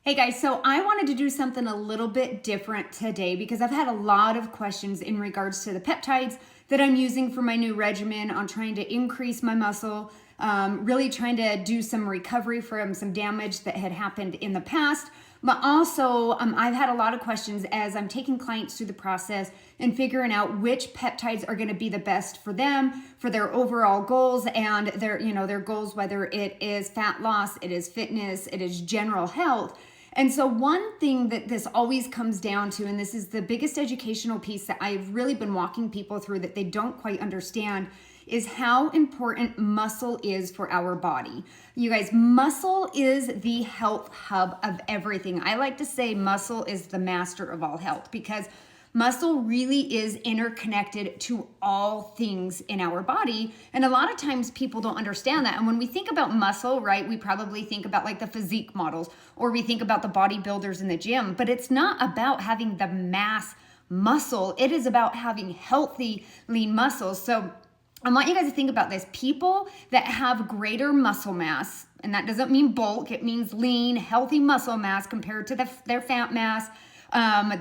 Hey guys, so I wanted to do something a little bit different today because I've had a lot of questions in regards to the peptides that I'm using for my new regimen on trying to increase my muscle, really trying to do some recovery from some damage that had happened in the past. But also, I've had a lot of questions as I'm taking clients through the process and figuring out which peptides are going to be the best for them, for their overall goals and their goals, whether it is fat loss, it is fitness, it is general health. And so one thing that this always comes down to, and this is the biggest educational piece that I've really been walking people through that they don't quite understand, is how important muscle is for our body. You guys, muscle is the health hub of everything. I like to say muscle is the master of all health because muscle really is interconnected to all things in our body. And a lot of times people don't understand that. And when we think about muscle, right, we probably think about like the physique models or we think about the bodybuilders in the gym, but it's not about having the mass muscle. It is about having healthy, lean muscles. So I want you guys to think about this. People that have greater muscle mass, and that doesn't mean bulk, it means lean, healthy muscle mass compared to their fat mass,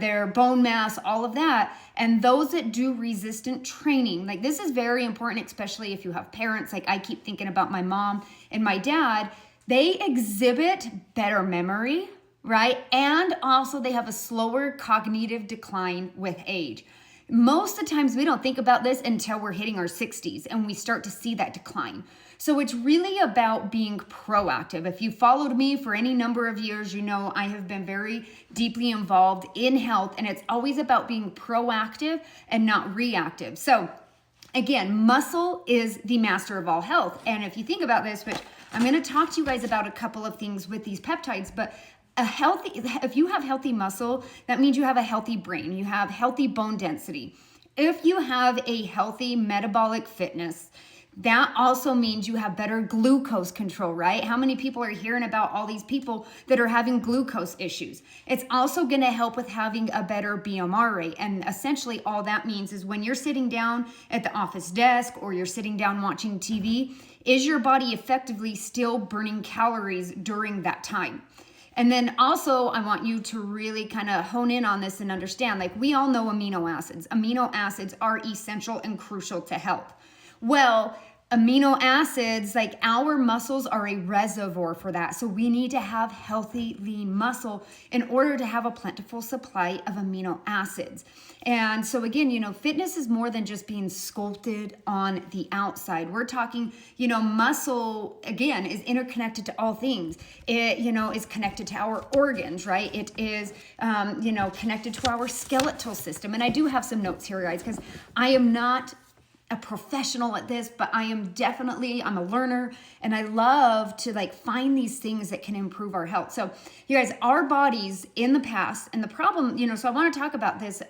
their bone mass, all of that. And those that do resistant training, like this is very important, especially if you have parents. Like I keep thinking about my mom and my dad, they exhibit better memory, right? And also they have a slower cognitive decline with age. Most of the times we don't think about this until we're hitting our 60s and we start to see that decline. So it's really about being proactive. If you followed me for any number of years, you know I have been very deeply involved in health, and it's always about being proactive and not reactive. So again, muscle is the master of all health. And if you think about this, which I'm going to talk to you guys about a couple of things with these peptides, but if you have healthy muscle, that means you have a healthy brain, you have healthy bone density. If you have a healthy metabolic fitness, that also means you have better glucose control, right? How many people are hearing about all these people that are having glucose issues? It's also going to help with having a better BMR rate. And essentially all that means is when you're sitting down at the office desk or you're sitting down watching TV, is your body effectively still burning calories during that time? And then also, I want you to really kind of hone in on this and understand, like we all know amino acids. Amino acids are essential and crucial to health. Well, amino acids, like our muscles are a reservoir for that. So we need to have healthy, lean muscle in order to have a plentiful supply of amino acids. And so again, fitness is more than just being sculpted on the outside. We're talking, muscle, again, is interconnected to all things. It, is connected to our organs, right? It is, connected to our skeletal system. And I do have some notes here, guys, because I am not a professional at this, but I'm a learner, and I love to find these things that can improve our health. So you guys, our bodies in the past, and the problem, so I want to talk about this,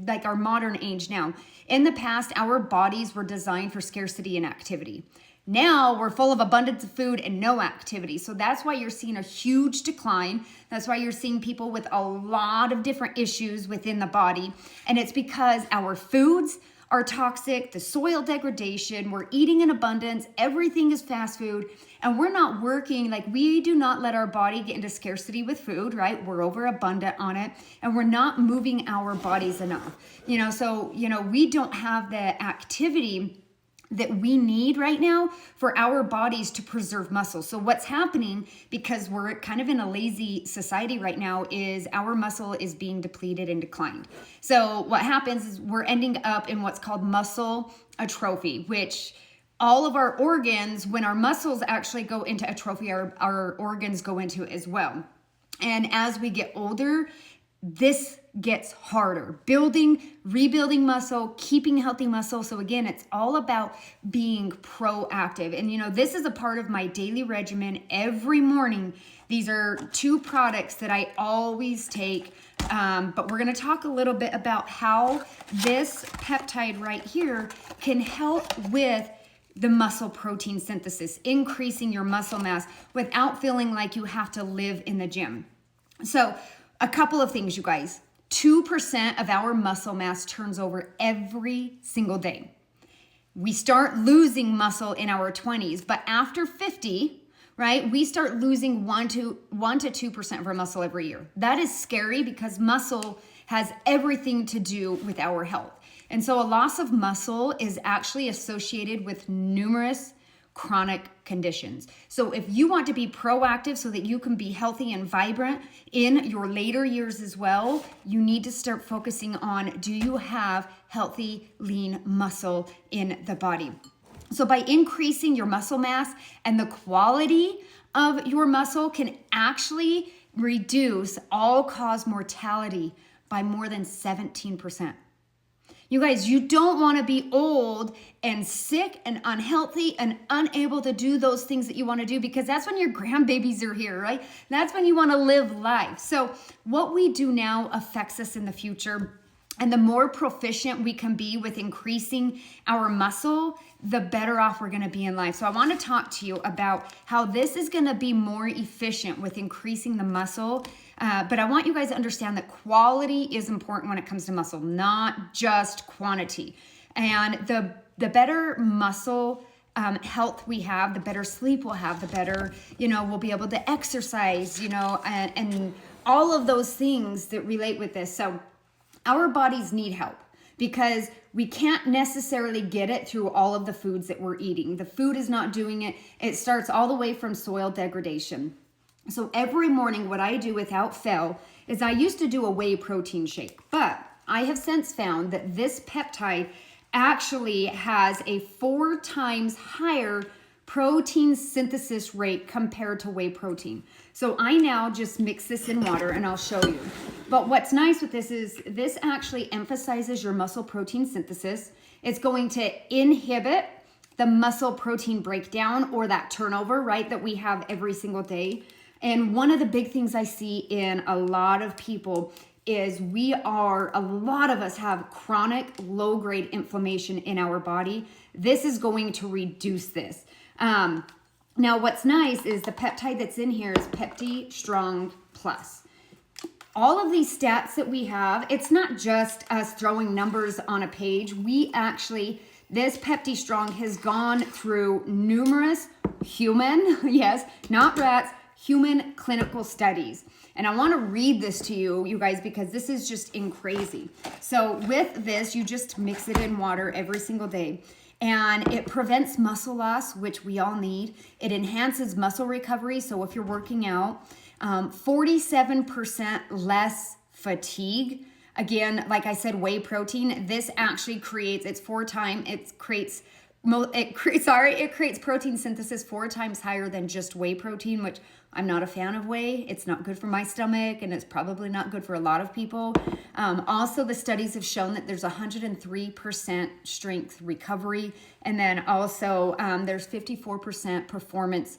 like our modern age now. In the past, our bodies were designed for scarcity and activity. Now we're full of abundance of food and no activity. So that's why you're seeing a huge decline. That's why you're seeing people with a lot of different issues within the body. And it's because our foods are toxic, the soil degradation, we're eating in abundance, everything is fast food, and we're not working, we do not let our body get into scarcity with food, right? We're overabundant on it, and we're not moving our bodies enough. So we don't have the activity that we need right now for our bodies to preserve muscle. So what's happening, because we're kind of in a lazy society right now, is our muscle is being depleted and declined. So what happens is we're ending up in what's called muscle atrophy, which all of our organs, when our muscles actually go into atrophy, our organs go into it as well. And as we get older, this gets harder. Rebuilding muscle, keeping healthy muscle. So again, it's all about being proactive. And this is a part of my daily regimen every morning. These are 2 products that I always take. But we're going to talk a little bit about how this peptide right here can help with the muscle protein synthesis, increasing your muscle mass without feeling like you have to live in the gym. So a couple of things, you guys. 2% of our muscle mass turns over every single day. We start losing muscle in our 20s, but after 50, right, we start losing 1 to 2% of our muscle every year. That is scary because muscle has everything to do with our health. And so a loss of muscle is actually associated with numerous chronic conditions. So if you want to be proactive so that you can be healthy and vibrant in your later years as well, you need to start focusing on, do you have healthy, lean muscle in the body? So by increasing your muscle mass and the quality of your muscle can actually reduce all-cause mortality by more than 17%. You guys, you don't want to be old and sick and unhealthy and unable to do those things that you want to do, because that's when your grandbabies are here, right? That's when you want to live life. So what we do now affects us in the future. And the more proficient we can be with increasing our muscle, the better off we're going to be in life. So I want to talk to you about how this is going to be more efficient with increasing the muscle. But I want you guys to understand that quality is important when it comes to muscle, not just quantity. And the better muscle health we have, the better sleep we'll have, the better, we'll be able to exercise, and all of those things that relate with this. So our bodies need help because we can't necessarily get it through all of the foods that we're eating. The food is not doing it. It starts all the way from soil degradation. So every morning, what I do without fail is I used to do a whey protein shake, but I have since found that this peptide actually has a 4 times higher protein synthesis rate compared to whey protein. So I now just mix this in water and I'll show you. But what's nice with this is this actually emphasizes your muscle protein synthesis. It's going to inhibit the muscle protein breakdown or that turnover, right, that we have every single day. And one of the big things I see in a lot of people is a lot of us have chronic low-grade inflammation in our body. This is going to reduce this. Now, what's nice is the peptide that's in here is Pepti Strong Plus. All of these stats that we have, it's not just us throwing numbers on a page. This Pepti Strong has gone through numerous human, yes, not rats, human clinical studies. And I want to read this to you guys, because this is just crazy. So with this, you just mix it in water every single day. And it prevents muscle loss, which we all need. It enhances muscle recovery. So if you're working out, 47% less fatigue. Again, like I said, whey protein, this actually creates, it creates protein synthesis 4 times higher than just whey protein, which I'm not a fan of whey. It's not good for my stomach, and it's probably not good for a lot of people. Also, the studies have shown that there's 103% strength recovery, and then also there's 54% performance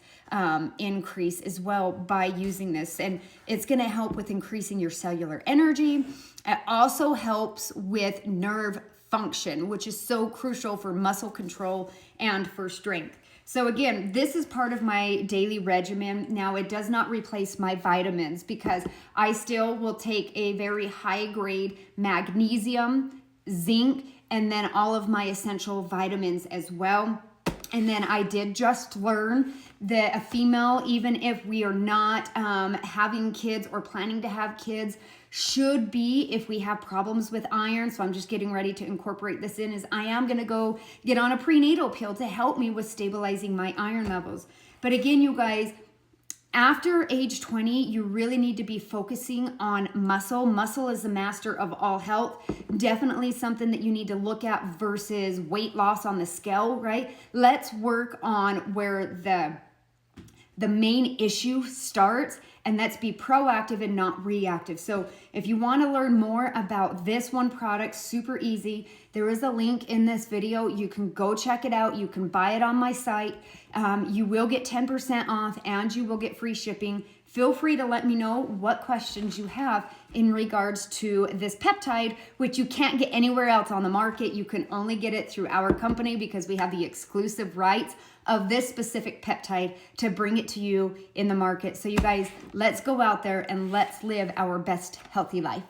increase as well by using this. And it's going to help with increasing your cellular energy. It also helps with nerve function, which is so crucial for muscle control and for strength. So again, this is part of my daily regimen. Now, it does not replace my vitamins because I still will take a very high grade magnesium, zinc, and then all of my essential vitamins as well. And then I did just learn that a female, even if we are not having kids or planning to have kids, should be, if we have problems with iron, so I'm just getting ready to incorporate this in, is I am going to go get on a prenatal pill to help me with stabilizing my iron levels. But again, you guys, after age 20, you really need to be focusing on muscle. Muscle is the master of all health. Definitely something that you need to look at versus weight loss on the scale, right? Let's work on where the main issue starts, and let's be proactive and not reactive. So if you want to learn more about this one product, super easy. There is a link in this video. You can go check it out. You can buy it on my site. You will get 10% off and you will get free shipping. Feel free to let me know what questions you have in regards to this peptide, which you can't get anywhere else on the market. You can only get it through our company because we have the exclusive rights of this specific peptide to bring it to you in the market. So you guys, let's go out there and let's live our best healthy life.